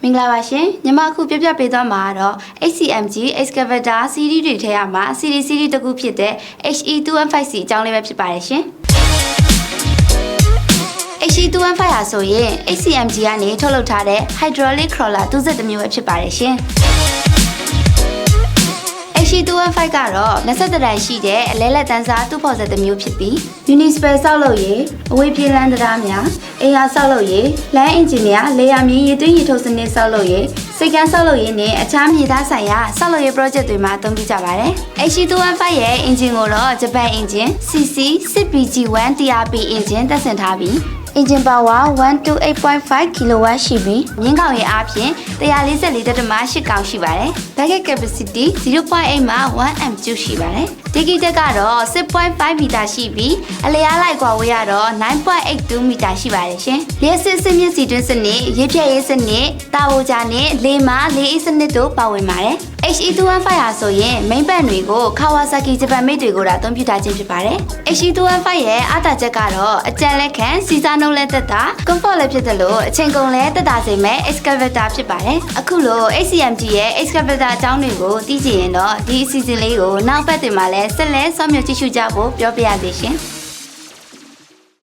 မင်္ဂလာပါရှင်ညီမအခုပြပြပေးသွားမှာတော့ HCMG Excavator series တွေထဲမှာ series တစ်ခုဖြစ်တဲ့ HE215C အကြောင်းလေးပဲဖြစ်ပါတယ်ရှင် HE215 ဟာဆိုရင် HCMG ကနေထုတ်လုပ်ထားတဲ့ hydraulic crawler 32မျိုးပဲဖြစ်ပါတယ်ရှင်HE215 ကတော့20တန်ရှိတဲ့အလဲလက်တန်းစားတူဖော်စက်တစ်မျိုးဖြစ်ပြီး municipal ဆောက်လုပ်ရေးအဝေးပြေးလမ်းတရားများအိမ်ယာဆောက်လုပ်ရေးလမ်းအင်ဂျင်နီယာလေယာမြေရေသွင်းရေထုတ်စနစ်ဆောက်လုပ်ရေးစိတ်ကန်းဆောက်လုပ်ရေးနဲ့အခြားမြေသားဆိုင်ရာဆောက်လုပ်ရေး project တွေမှာအသုံးပြုကြပါတယ် HE215 ရဲ့ engine ကိုတော့ဂျပန် engine CC 6BG1 TRP engine တပ်ဆင်ထားပြီး engine power 128.5 kW ရှိပြီးမြင်းကောင်ရဲ့အားဖြင့်144.8 ကောင်ရှိပါတယ် bucket capacity 0.8 မှ 1M2 ရှိပါတယ်ဒီဂီတက်ကတော့ 6.5 မီတာရှိပြီးအလျားလိုက်ကွာဝေးရတော့ 9.82 မီတာရှိပါတယ်ရှင်လျှက်စစ်စစ်မြစ်စီတွင်းစနစ်ရေဖြတ်ရေးစနစ်တာဝိုဂျာနဲ့လေမာလေအေးစနစ်တို့ပါဝင်ပါတယ် HE215 ဟာဆိုရင် main band တွေကို Kawasaki ဂျပန်မိတ်တွေကိုဒါအသုံးပြုထားခြင်းဖြစ်ပါတယ် HE215 ရဲ့အားသာချက်ကတော့အကျန်လက်ခံစီစားနှုန်းလက်သက်တာ comfort လည်းဖြစ်တယ်လို့အချိန်ကုန်လည်းသက်သာစေမဲ့ excavator ဖြစ်ပါတယ်အခုလို HCMG ရဲ့ excavator အကြောင်းတွေကိုသိချင်ရင်တော့ဒီအစီအစဉ်လေးကိုနောက်ပတ်တင်မှာလည်းဆက်လက်ဆောင်ရွက်ကြည့်ရှုကြဖို့ပြောပြရသေးရှင်